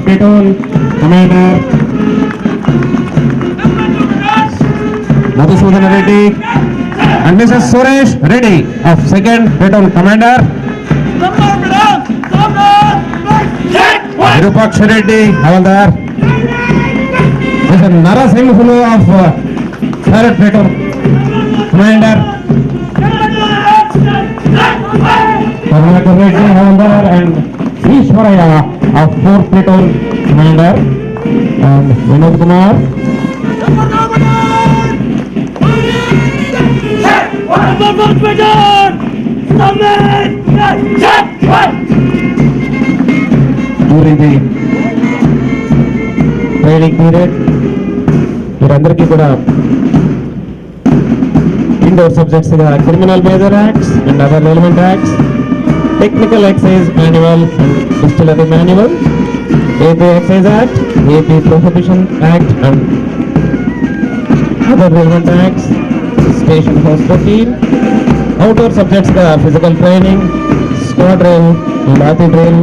platoon commander Madhusudan Reddy and Mrs. Suresh Reddy of 2nd platoon commander Virupaksh Reddy Havaldar, Mr. Narasimhulu of 3rd platoon commander Karnataka Reddy Havaldar and Ishwaraya of 4th platoon commander and Vinod Kumar. During the training period, వీరందరికీ కూడా indoor subjects criminal major acts and other relevant acts, technical exercise manual and distillery manual, AP Excise Act, AP Prohibition Act and other relevant acts, station house routine, outdoor subjects physical training, squad drill, lathi drill,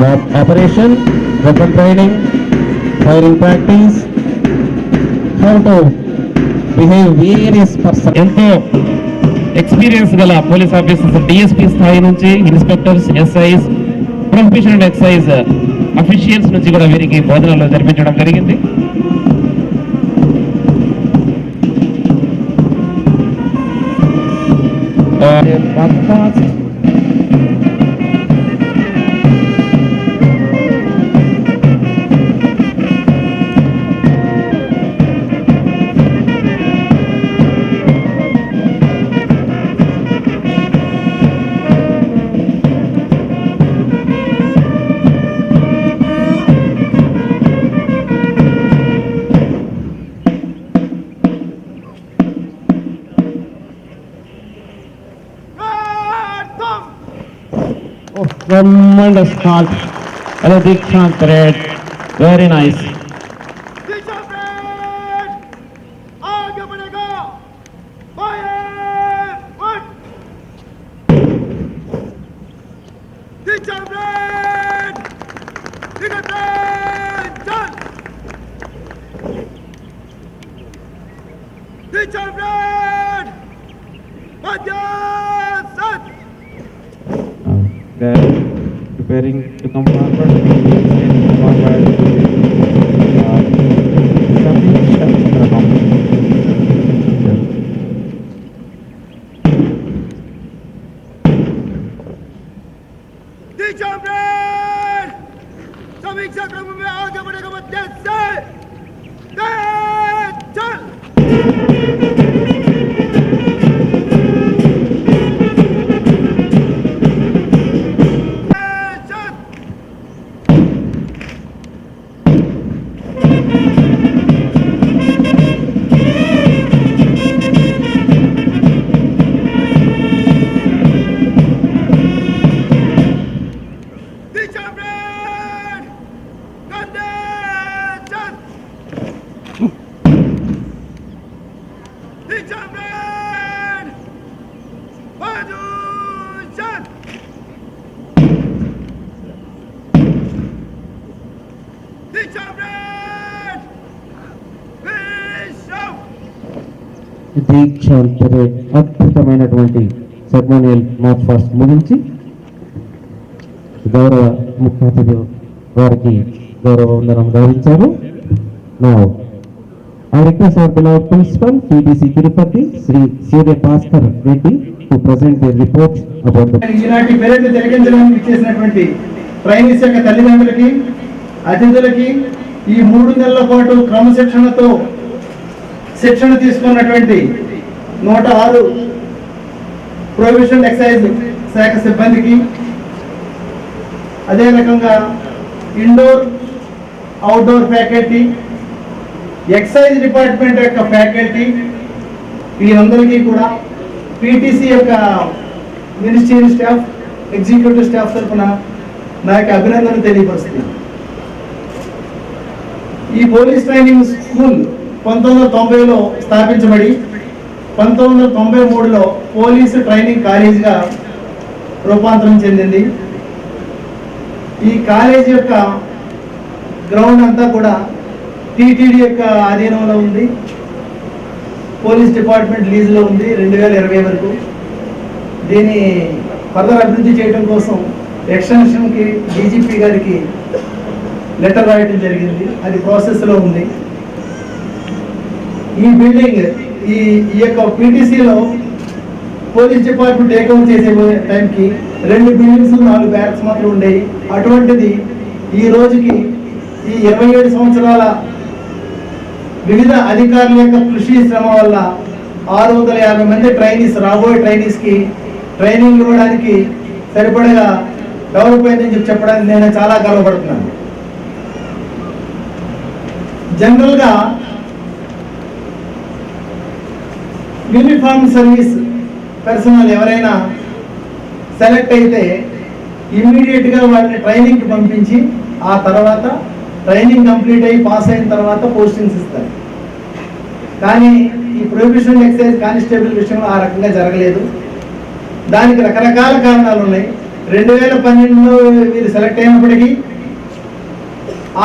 mob operation, weapon training, firing practice, how to behave various persons. ఎంతో experience గల police officers DSP స్థాయి నుంచి inspectors, SIs, profession and excise officials నుంచి కూడా వీరికి బోధనలు జరిపించడం జరిగింది. Tremendous halt. Hello, Dikshant parade. Very nice. Dikshant parade. आगे बढ़ेगा. Fire. One. Dikshant parade. Dikshant parade. Done. Dikshant parade. Madhya Sat. Preparing to come forward. Dikshant parade. समीक्षा क्रम में आगे बढ़ेगा मध्य से. चल. దీక్షాంత్ పరేడ్ అద్భుతమైనటువంటి సెరమోనియల్ మార్చ్ ఫాస్ట్ ముగించి గౌరవ ముఖ్య అతిథి వారికి గౌరవ వందనం గౌరవించారు. Now I request our beloved principal PTC Tirupati Sri Surya Bhaskar Reddy to present their report about the ఈనాటి పరేడ్ జరిగించడానికి ఇచ్చేసినటువంటి ట్రైనింగ్ శాఖ తల్లిదండ్రులకి, అతిథులకి, ఈ 3 నెలల పాటు క్రమశిక్షణతో శిక్షణ తీసుకున్నటువంటి 106 ప్రొహిబిషన్ ఎక్సైజ్ శాఖ సిబ్బందికి, అదే రకంగా indoor outdoor faculty, excise department యొక్క ఫ్యాకల్టీ, వీరందరికీ కూడా పీటీసీ యొక్క మినిస్ట్రియల్ స్టాఫ్, ఎగ్జిక్యూటివ్ స్టాఫ్ తరఫున నా యొక్క అభినందనలు తెలియపరుస్తున్నాను. ఈ పోలీస్ ట్రైనింగ్ స్కూల్ 1990లో స్థాపించబడి 1993లో పోలీసు ట్రైనింగ్ కాలేజీగా రూపాంతరం చెందింది. ఈ కాలేజీ యొక్క గ్రౌండ్ అంతా కూడా టీటీడీ యొక్క ఆధీనంలో ఉంది. పోలీస్ డిపార్ట్మెంట్ లీజులో ఉంది 2020 వరకు. దీన్ని ఫర్దర్ అభివృద్ధి చేయడం కోసం ఎక్స్టెన్షన్కి డీజీపీ గారికి లెటర్ రాయడం జరిగింది. అది ప్రాసెస్లో ఉంది. ఈ బిల్డింగ్ ఈ యొక్క పీటీసీలో పోలీస్ డిపార్ట్మెంట్ టేక్ఓవర్ చేసే టైంకి 2 బిల్డింగ్స్ 4 బ్యారక్స్ మాత్రం ఉండేవి. అటువంటిది ఈ రోజుకి ఈ 27 సంవత్సరాల వివిధ అధికారుల యొక్క కృషి శ్రమ వల్ల 650 మంది ట్రైనీస్ రాబోయే ట్రైనీస్కి ట్రైనింగ్ ఇవ్వడానికి సరిపడగా డెవలప్ అయిందని చెప్పడానికి నేను చాలా గర్వపడుతున్నాను. జనరల్గా యూనిఫామ్ సర్వీస్ పర్సనల్ ఎవరైనా సెలెక్ట్ అయితే ఇమ్మీడియట్గా వాళ్ళని ట్రైనింగ్కి పంపించి ఆ తర్వాత ట్రైనింగ్ కంప్లీట్ అయ్యి పాస్ అయిన తర్వాత పోస్టింగ్స్ ఇస్తారు. కానీ ఈ ప్రొహిబిషన్ ఎక్సైజ్ కానిస్టేబుల్ విషయంలో ఆ రకంగా జరగలేదు. దానికి రకరకాల కారణాలు ఉన్నాయి. 2012లో వీరు సెలెక్ట్ అయినప్పటికీ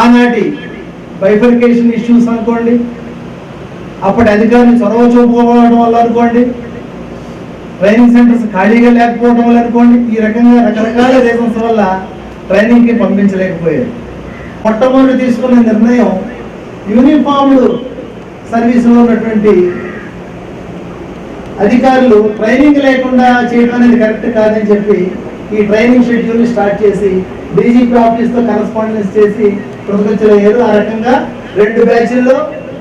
ఆనాటి బైఫర్కేషన్ ఇష్యూస్ అనుకోండి, అప్పటి అధికారులు చొరవ చూపుకోవడం వల్ల అనుకోండి, ట్రైనింగ్ సెంటర్స్ ఖాళీగా లేకపోవడం వల్ల అనుకోండి, ఈ రకంగా రకరకాల రీజన్స్ వల్ల ట్రైనింగ్కి పంపించలేకపోయారు. మొట్టమొదటి తీసుకున్న నిర్ణయం యూనిఫామ్డ్ సర్వీసులో ఉన్నటువంటి అధికారులు ట్రైనింగ్ లేకుండా చేయడం అనేది కరెక్ట్ కాదని చెప్పి ఈ ట్రైనింగ్ షెడ్యూల్ని స్టార్ట్ చేసి డీజీపీ ఆఫీస్తో కరస్పాండెన్స్ చేసి ప్రొసెచ్చరయ్యారు. ఆ రకంగా 2 బ్యాచ్ల్లో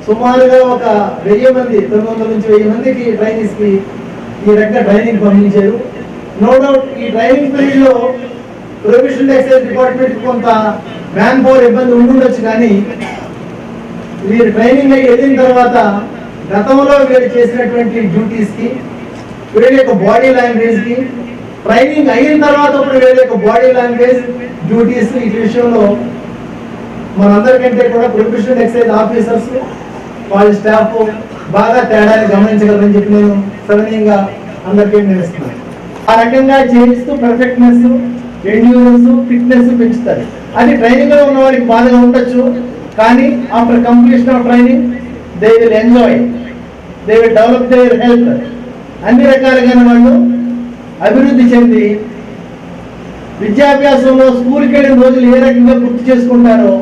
సుమారుగా ఒక 1000 మంది 900 నుంచి 1000 మందికి ట్రైనీస్కి ఈ రకంగా ట్రైనింగ్ పంపించారు. నో డౌట్ ఈ ట్రైనింగ్ పీరియడ్లో ప్రొహిబిషన్ ఎక్సైజ్ డిపార్ట్మెంట్ కొంత మ్యాన్ పవర్ ఇబ్బంది ఉండొచ్చు. కానీ వీరు ట్రైనింగ్ అయ్యి వెళ్ళిన తర్వాత గతంలో వీరు చేసినటువంటి డ్యూటీస్కి, వీళ్ళ యొక్క బాడీ లాంగ్వేజ్కి, ట్రైనింగ్ అయిన తర్వాత ఇప్పుడు వీళ్ళ యొక్క బాడీ లాంగ్వేజ్ డ్యూటీస్ ఈ విషయంలో మనందరికంటే కూడా ప్రొహిబిషన్ ఎక్సైజ్ ఆఫీసర్స్ వాళ్ళ స్టాఫ్ బాగా తేడాన్ని గమనించగలరని చెప్పి నేను సవినయంగా అందరికీ నిర్ణయిస్తున్నాను. ఆ రకంగా చేస్తూ పర్ఫెక్ట్నెస్, ఎండ్యూరెన్స్, ఫిట్నెస్ పెంచుతారు. అది ట్రైనింగ్ లో ఉన్న వారికి బాధగా ఉండొచ్చు. కానీ after completion of training they will enjoy, they will develop their health. అన్ని రకాలుగా వాళ్ళు అభివృద్ధి చెంది విద్యాభ్యాసంలో స్కూల్కి వెళ్ళిన రోజులు ఏ రకంగా గుర్తు చేసుకుంటారో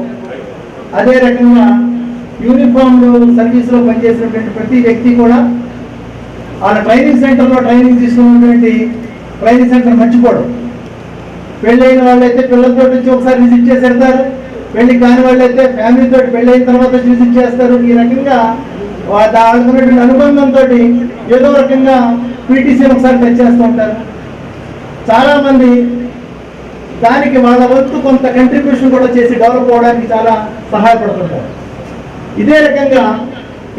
అదే రకంగా యూనిఫామ్ సర్వీస్లో పనిచేసినటువంటి ప్రతి వ్యక్తి కూడా వాళ్ళ ట్రైనింగ్ సెంటర్లో ట్రైనింగ్ తీసుకున్నటువంటి ట్రైనింగ్ సెంటర్ మర్చిపోవడం. పెళ్ళైన వాళ్ళైతే పిల్లలతో నుంచి ఒకసారి విజిట్ చేసి వెళ్తారు, పెళ్లి కాని వాళ్ళైతే ఫ్యామిలీతో పెళ్ళైన తర్వాత విజిట్ చేస్తారు. ఈ రకంగా వాళ్ళకున్నటువంటి అనుబంధంతో ఏదో రకంగా పీటీసీని ఒకసారి టచ్ చేస్తూ ఉంటారు. చాలామంది దానికి వాళ్ళ వంతు కొంత కంట్రిబ్యూషన్ కూడా చేసి డెవలప్ అవడానికి చాలా సహాయపడుతుంటారు. ఇదే రకంగా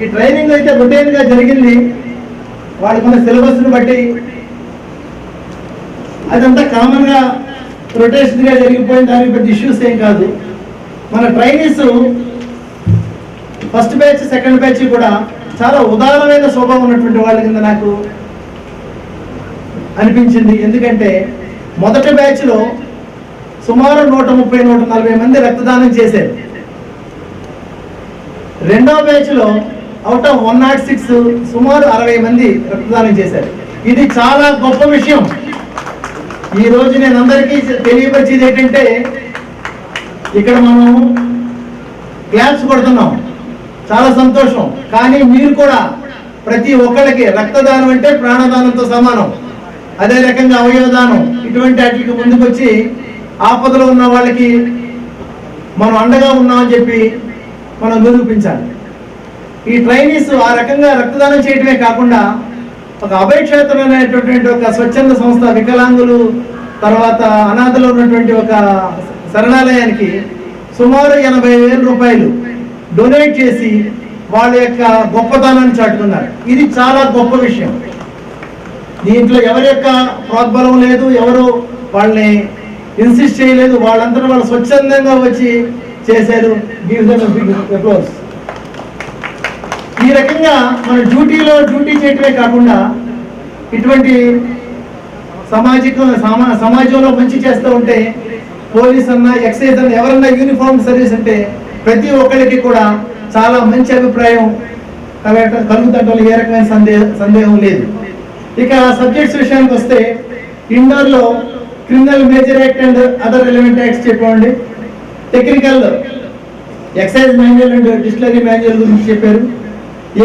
ఈ ట్రైనింగ్ అయితే రొటీన్గా జరిగింది. వాళ్ళకున్న సిలబస్ని బట్టి అదంతా కామన్గా రొటేషన్గా జరిగిపోయిన దానికి పెద్ద ఇష్యూస్ ఏం కాదు. మన trainees first batch second batch కూడా చాలా ఉదారమైన స్వభావం ఉన్నటువంటి వాళ్ళ కింద నాకు అనిపించింది. ఎందుకంటే మొదటి బ్యాచ్లో సుమారు 130-140 మంది రక్తదానం చేశారు. రెండవ బ్యాచ్లో అవుట్ ఆఫ్ 106 సుమారు 60 మంది రక్తదానం చేశారు. ఇది చాలా గొప్ప విషయం. ఈ రోజు నేను అందరికీ తెలియపరిచేది ఏంటంటే ఇక్కడ మనం క్లాప్స్ కొడుతున్నాం, చాలా సంతోషం. కానీ మీరు కూడా ప్రతి ఒక్కరికి రక్తదానం అంటే ప్రాణదానంతో సమానం. అదే రకంగా అవయవదానం ఇటువంటి వాటికి ముందుకు వచ్చి ఆపదలో ఉన్న వాళ్ళకి మనం అండగా ఉన్నామని చెప్పి మనం నిరూపించాలి. ఈ ట్రైనీస్ ఆ రకంగా రక్తదానం చేయడమే కాకుండా ఒక అభయక్షేత్రం అనేటటువంటి ఒక స్వచ్ఛంద సంస్థ వికలాంగులు తర్వాత అనాథలో ఉన్నటువంటి ఒక శరణాలయానికి సుమారు 80,000 రూపాయలు డొనేట్ చేసి వాళ్ళ యొక్క గొప్పతనాన్ని చాటుకున్నారు. ఇది చాలా గొప్ప విషయం. దీంట్లో ఎవరి యొక్క ప్రోద్బలం లేదు, ఎవరు వాళ్ళని ఇన్సిస్ట్ చేయలేదు. వాళ్ళందరూ వాళ్ళు స్వచ్ఛందంగా వచ్చి చేశారు. ఈ రకంగా మన డ్యూటీలో డ్యూటీ చేయటమే కాకుండా ఇటువంటి సమాజంలో మంచి చేస్తూ ఉంటే పోలీస్ అన్నా ఎక్సైజ్ అన్నా ఎవరన్నా యూనిఫామ్ సర్వీస్ అంటే ప్రతి ఒక్కరికి కూడా చాలా మంచి అభిప్రాయం కలుగుతుంటే ఏ రకమైన సందేహం లేదు. ఇక సబ్జెక్ట్స్ విషయానికి వస్తే ఇండోర్లో criminal major act and other relevant acts చెప్పండి. Technical excise manual and distillery manual గురించి చెప్పారు.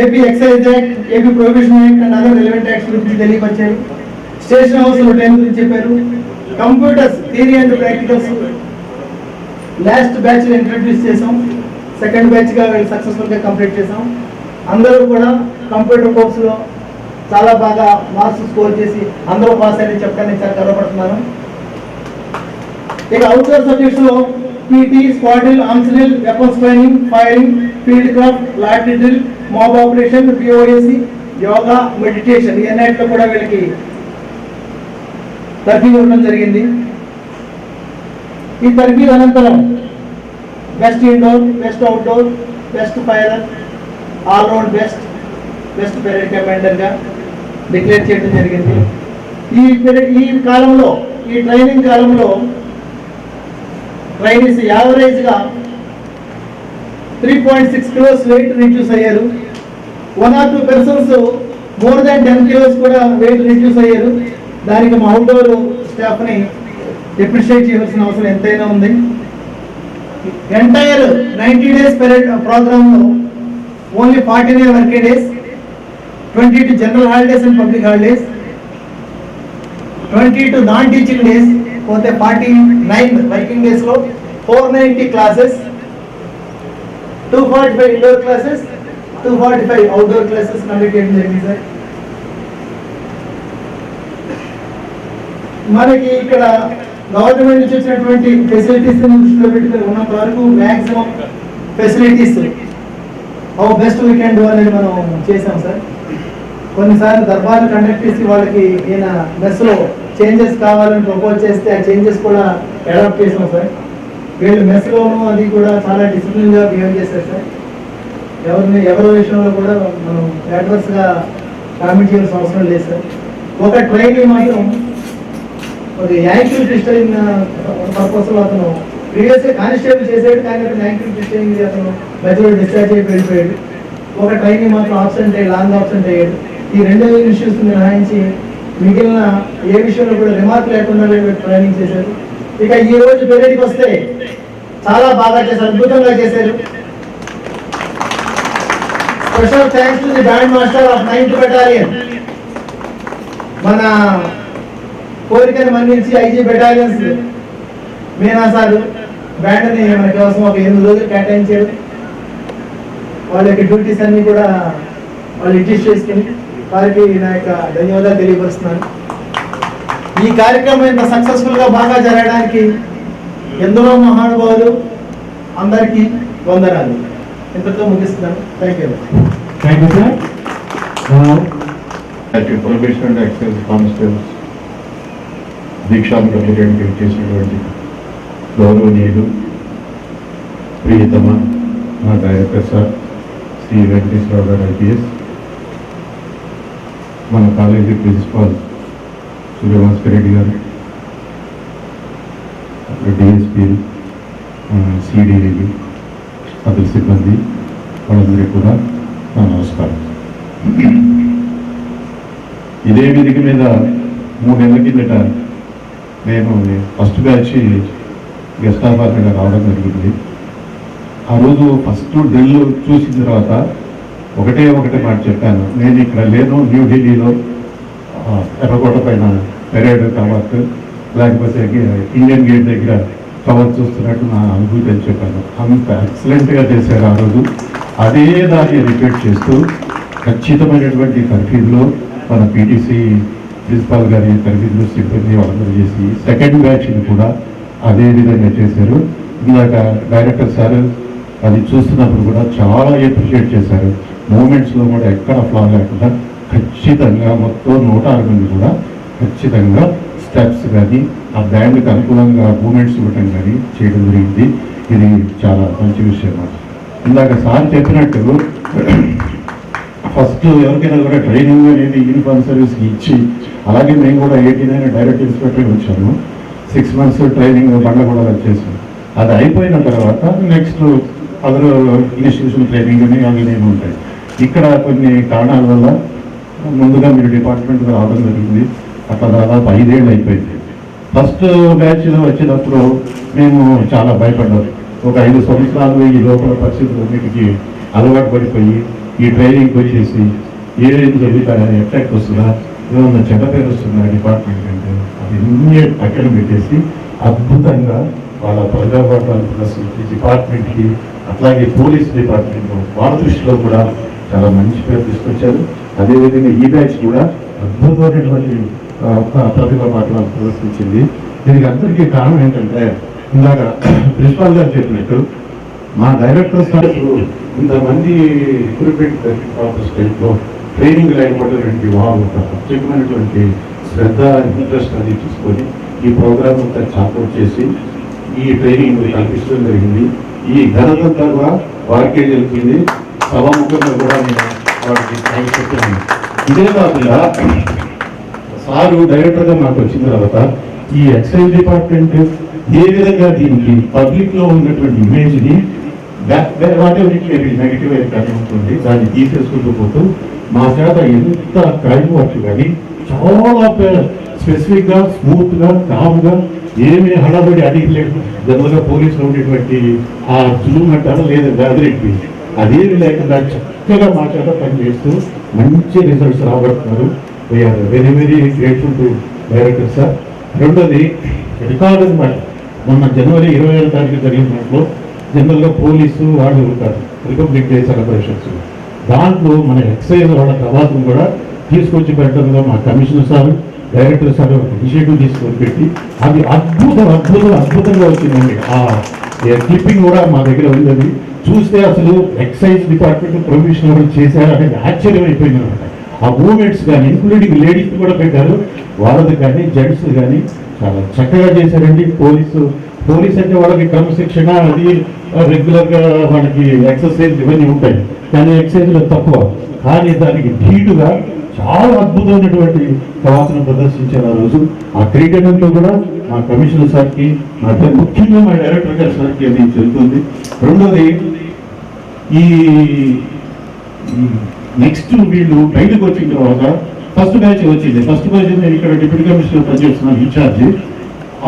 AP excise act, AP prohibition act and other relevant acts గురించి తెలియపరిచారు. స్టేషన్ హౌస్ టైం గురించి చెప్పారు. Computers theory and practicals last batch introduce చేసాం. Second బ్యాచ్గా సక్సెస్ఫుల్గా కంప్లీట్ చేసాం. అందరూ కూడా కంప్యూటర్ కోర్సులో చాలా బాగా మార్క్స్ స్కోర్ చేసి అందరూ పాస్ అని చెప్పడానికి చాలా గర్వపడుతున్నాను. ఇక అవుట్డోర్ సబ్జెక్ట్స్ లో PT, squad drill, arms drill, weapons training, firing, field craft, లాటరీ drill, mob operation, POAC, yoga, meditation ఇవన్నిటిలో కూడా వీళ్ళకి తర్ఫీదు ఇవ్వడం జరిగింది. ఈ తర్ఫీదు అనంతరం best indoor, best outdoor, best firer, all round best parade కమాండర్గా డిక్లేర్ చేయడం జరిగింది. ఈ కాలంలో, ఈ ట్రైనింగ్ కాలంలో ట్రైనీస్ యావరేజ్గా 3.6 kilos వెయిట్ రిడ్యూస్ అయ్యారు. 1 or 2 persons more than 10 kilos కూడా వెయిట్ రిడ్యూస్ అయ్యారు. దానికి మా అవుట్డోర్ స్టాఫ్ని అప్రిషియేట్ చేయాల్సిన అవసరం ఎంతైనా ఉంది. ఎంటైర్ 90 days పెరేడ్ ప్రోగ్రామ్లో only 49 working days, 22 general holidays and public holidays, 22 non teaching days, పోతే 49 వర్కింగ్ డేస్ లో 490 classes, 245 indoor classes, 245 outdoor classes conduct చేయడం జరిగింది సార్. మనకి ఇక్కడ గవర్నమెంట్ నుంచి వచ్చినటువంటి ఫెసిలిటీస్ దృష్టిలో పెట్టుకుని ఉన్నంత వరకు maximum facilities how best we can do అనేది మనం చేసాం సార్. కొన్నిసార్లు దర్బార్లు కండక్ట్ చేసి వాళ్ళకి ఈయన మెస్లో చేంజెస్ కావాలని ప్రపోజ్ చేస్తే ఆ చేంజెస్ కూడా అడాప్ట్ చేసాం సార్. వీళ్ళు మెస్లోనూ అది కూడా చాలా డిసిప్లిన్గా బిహేవ్ చేశారు సార్. ఎవరి విషయంలో కూడా మనం అడ్వర్స్గా కామెంట్ చేయాల్సిన అవసరం లేదు సార్. ఒక ట్రైనింగ్ మాత్రం ఒక యాంకిల్ ట్విస్టింగ్ పర్పస్లో అతను ప్రీవియస్గా కానిస్టేబుల్ చేసాడు, కానీ అతను యాంకిల్ ట్విస్టింగ్ అతను మధ్యలో డిశ్చార్జ్ అయిపోయి వెళ్ళిపోయాడు. ఒక ట్రైనింగ్ మాత్రం ఆబ్సెంట్ అయ్యి లాంగ్ ఆబ్సెంట్ అయ్యాడు. ఈ 2 ఇష్యూస్ మినహాయించి మిగిలిన ఏ విషయంలో కూడా రిమార్క్ లేకుండా ట్రైనింగ్ చేశారు. ఇక ఈ రోజు పెరేడ్కి వస్తే చాలా బాగా చేశారు, అద్భుతంగా చేశారు. Special thanks to the band master of 9th Battalion. మన కోరికను మన్నించి ఐజీ బెటాలియన్స్ మీనా సార్ బ్యాండ్ని మన కోసం ఒక 8 రోజులు కేటాయించారు. వాళ్ళ యొక్క డ్యూటీస్ అన్ని కూడా వాళ్ళు అడ్జస్ట్ చేసుకుని వారికి నా యొక్క ధన్యవాదాలు తెలియపరుస్తున్నాను. ఈ కార్యక్రమం ఇంత సక్సెస్ఫుల్గా బాగా జరగడానికి ఎందరో మహానుభావులు, అందరికీ వందనాలు. ఇంతతో ముగిస్తున్నాను. Thank you sir. Probation and excise constables దీక్షాన్ని కంప్లీట్ చేసినటువంటి గౌరవనీయులు ప్రియతమ మా డైరెక్టర్ సార్ శ్రీ వెంకటేశ్వరరావు గారు ఐపీఎస్, మన కాలేజీ ప్రిన్సిపాల్ సూర్యవంశీ రెడ్డి గారు, డిఎస్పీ, సిడిఏలు, అతని సిబ్బంది వాళ్ళందరికీ కూడా నా నమస్కారం. ఇదే వేదిక మీద 3 నెలల కిందట నేను ఫస్ట్ బ్యాచ్ గెస్ట్ ఆఫీసర్గా రావడం జరిగింది. ఆ రోజు ఫస్ట్ డ్రిల్ చూసిన తర్వాత ఒకటే మాట చెప్పాను, నేను ఇక్కడ లేను, న్యూఢిల్లీలో ఎర్రకోట పైన పెరేడ్ కవర్ లేకపోతే ఇండియన్ గేట్ దగ్గర కవర్ చూస్తున్నట్టు నా అనుభూతి అని చెప్పాను. అంత ఎక్సలెంట్గా చేశారు ఆ రోజు. అదే దాన్ని రిపీట్ చేస్తూ ఖచ్చితమైనటువంటి తర్ఫీదులో మన పీటీసీ ప్రిన్సిపాల్ గారి తర్ఫీదులు సిబ్బంది వాళ్ళందరూ చేసి సెకండ్ బ్యాచ్ని కూడా అదే విధంగా చేశారు. ఇందాక డైరెక్టర్ సార్ అది చూస్తున్నప్పుడు కూడా చాలా అప్రిషియేట్ చేశారు. మూమెంట్స్లో కూడా ఎక్కడ ఫ్లా లేకుండా ఖచ్చితంగా మొత్తం 106 మంది కూడా ఖచ్చితంగా స్టెప్స్ కానీ ఆ బ్యాండ్కి అనుకూలంగా మూమెంట్స్ ఇవ్వటం కానీ చేయడం జరిగింది. ఇది చాలా మంచి విషయం. ఇందాక సార్ చెప్పినట్టు ఫస్ట్ ఎవరికైనా కూడా ట్రైనింగ్ అనేది యూనిఫామ్ సర్వీస్కి ఇచ్చి, అలాగే మేము కూడా 89 డైరెక్ట్ ఇన్స్పెక్టర్ వచ్చాము. 6 months ట్రైనింగ్ బండ కూడా వచ్చేసాం. అది అయిపోయిన తర్వాత నెక్స్ట్ అదర్ ఇన్స్టిట్యూషన్ ట్రైనింగ్ అని అవి నేను ఉంటాయి. ఇక్కడ కొన్ని కారణాల వల్ల ముందుగా మీరు డిపార్ట్మెంట్కి రావడం జరిగింది. అట్లా దాదాపు 5 ఏళ్ళు అయిపోయింది. ఫస్ట్ బ్యాచ్లో వచ్చినప్పుడు మేము చాలా భయపడ్డాం. ఒక 5 సంవత్సరాలు ఈ లోపల పరిస్థితులన్నిటికీ అలవాటు పడిపోయి ఈ ట్రైనింగ్కి వచ్చేసి ఏం జరిగితే ఎఫెక్ట్ వస్తుందా, ఏమన్నా చెడ్డ పేరు వస్తుందా డిపార్ట్మెంట్ అంటే అది అన్నీ పక్కన పెట్టేసి అద్భుతంగా వాళ్ళ ప్రజాపాఠాలు ప్లస్ డిపార్ట్మెంట్కి అట్లాగే పోలీస్ డిపార్ట్మెంట్ వాళ్ళ దృష్టిలో కూడా చాలా మంచి పేరు తీసుకొచ్చారు. అదేవిధంగా ఈ బ్యాచ్ కూడా అద్భుతమైనటువంటి ప్రతిభా పాఠాలు ప్రదర్శించింది. దీనికి అందరికీ కారణం ఏంటంటే ఇందాక ప్రిన్సిపాల్ గారు చెప్పినట్టు మా డైరెక్టర్ సార్ ఇంతమంది రిక్రూట్మెంట్ స్టేట్లో ట్రైనింగ్ లేకపోతే వాళ్ళు ప్రత్యేకమైనటువంటి శ్రద్ధ ఇంట్రెస్ట్ అది తీసుకొని ఈ ప్రోగ్రామ్ అంతా చాపౌట్ చేసి ఈ ట్రైనింగ్ కల్పించడం జరిగింది. ఈ ఘనతంతా కూడా వారికే జరిగింది. సభాముఖంగా కూడా నేను వారికి చెప్పాను. ఇదే కాకుండా సారు డైరెక్టర్గా మాకు వచ్చిన తర్వాత ఈ ఎక్సైజ్ డిపార్ట్మెంట్ ఏ విధంగా దీనికి పబ్లిక్లో ఉన్నటువంటి ఇమేజ్ని నెగిటివ్ కానీ ఉంటుంది దాన్ని తీసేసుకుంటూ పోతూ మా చేత ఎంత క్రైమ్ వర్క్ కానీ చాలా స్పెసిఫిక్గా స్మూత్గా కామ్గా ఏమీ హడాబడి అడిగలేదు. జనరల్గా పోలీసులో ఉండేటువంటి ఆ జులుం అంటారా లేదా గాదరెట్టి అదేమి లేకుండా చక్కగా మా చేత పనిచేస్తూ మంచి రిజల్ట్స్ రాబడుతున్నారు. We are very very grateful to director sir. రెండోది రికార్డు అనమాట. మొన్న జనవరి 27వ తారీఖు జరిగిన దాంట్లో జనరల్గా పోలీసు వాళ్ళు ఉంటారు రిపబ్లిక్ డే సెలబ్రేషన్స్. దాంట్లో మన ఎక్సైజ్ వాళ్ళ ప్రభావం కూడా తీసుకొచ్చి పెట్టడంలో మా కమిషనర్ సార్ డైరెక్టర్ సార్ ఒక ఇనిషియేటివ్ తీసుకొని పెట్టి అది అద్భుతంగా వచ్చిందండి. ఆ క్లిప్పింగ్ కూడా మా దగ్గర ఉంది. చూస్తే అసలు ఎక్సైజ్ డిపార్ట్మెంట్ ప్రొఫెషనల్ చేశారనేది ఆశ్చర్యం అయిపోయింది అనమాట. ఆ మూమెంట్స్ కానీ ఇంక్లూడింగ్ లేడీస్ కూడా పెట్టారు. వాళ్ళది కానీ జెంట్స్ కానీ చాలా చక్కగా చేశారండి. పోలీస్ అంటే వాళ్ళకి క్రమశిక్షణ అది రెగ్యులర్గా వాళ్ళకి ఎక్సర్సైజ్ ఇవన్నీ ఉంటాయి, కానీ ఎక్సర్సైజ్లో తక్కువ. కానీ దానికి ధీటుగా చాలా అద్భుతమైనటువంటి ప్రవర్తన ప్రదర్శించారు ఆ రోజు. ఆ క్రీడలో కూడా మా కమిషనర్ సార్కి ముఖ్యంగా మా డైరెక్టర్ గారి సార్కి అది చెందుతుంది. రెండోది ఈ నెక్స్ట్ వీళ్ళు బయటకు వచ్చిన తర్వాత ఫస్ట్ బ్యాచ్ వచ్చింది. ఫస్ట్ బ్యాచ్ నేను ఇక్కడ డిప్యూటీ కమిషనర్ పనిచేస్తున్నాను ఇన్ఛార్జి.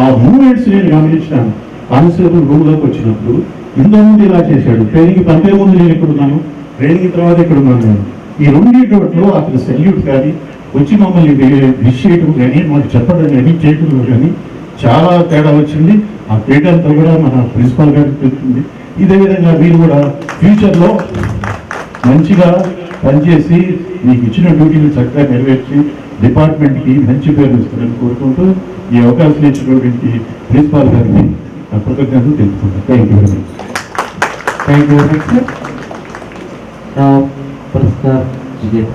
ఆ మూమెంట్స్ నేను గమనించినాను. కానిస్టేబుల్ రూమ్లోకి వచ్చినప్పుడు ఇంతకుముందు ఇలా చేశాడు, ట్రైనింగ్ పంపే ముందు నేను ఇక్కడ ఉన్నాను, ట్రైనింగ్ తర్వాత ఇక్కడ ఉన్నాను. ఈ రెండింటిలో అతను సెల్యూట్ కానీ వచ్చి మమ్మల్ని విష్ చేయడం కానీ మాకు చెప్పడం కానీ చేయడం కానీ చాలా తేడా వచ్చింది. ఆ తేడాతో కూడా మన ప్రిన్సిపాల్ గారికి తెలుస్తుంది. ఇదే విధంగా మీరు కూడా ఫ్యూచర్లో మంచిగా పనిచేసి మీకు ఇచ్చిన డ్యూటీని చక్కగా నెరవేర్చి డిపార్ట్మెంట్కి మంచి పేరు ఇస్తారని కోరుకుంటూ ఈ అవకాశం ఇచ్చినటువంటి ప్రిన్సిపాల్ గారిని కృతజ్ఞతలు తెలుపుకుంటాను. Thank you very much. Thank you very much sir. Puraskar Vijay.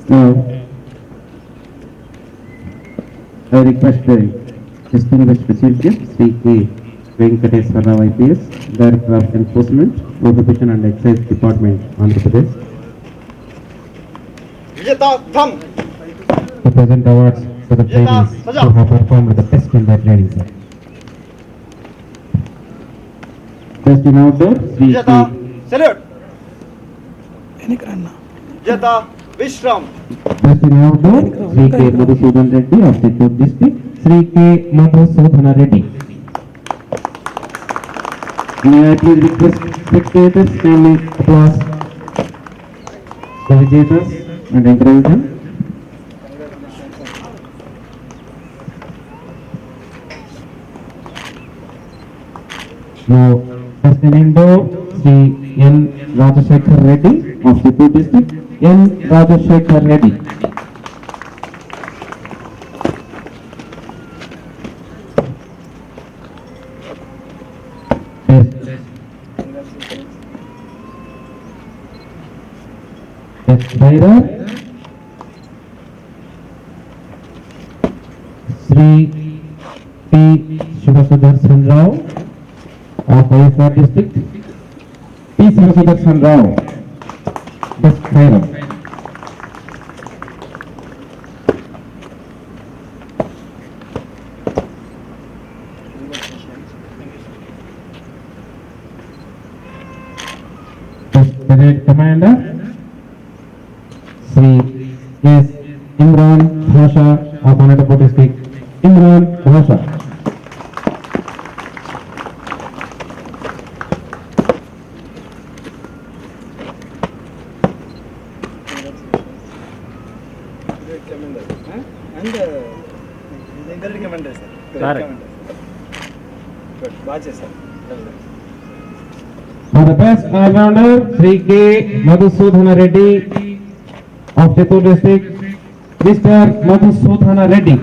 Now, I request the distinguished Chief Guest, Sri K. Venkateswara Rao IPS, Director of Enforcement, Prohibition and Excise Department, Andhra Pradesh, to present awards for the trainees who have performed the best in their training, sir. Best in outdoor, Sri K. Salute. Jeta Vishram. Best in outdoor, Sri K. Madhusudan Reddy of Chittoor District, Sri K. Madhusudhana Reddy. May I please request spectators kindly applause the Vijettas and encourage them. Now, first in indoor, Sri N. Rajashekhar Reddy of Chittoor District, N. Rajashekhar Reddy. Bhaira Sri P. Shivasudarshan Rao of Ayesar District, P. Shivasudarshan Rao, Best Bhaira. Brigade Commander, Sri S. Imran Bhasha of Anantapur District. Imran Bhasha. For the best all-rounder, Sri K. Madhusudhana Reddy of Chittoor District. Mr. Madhusudhana Reddy.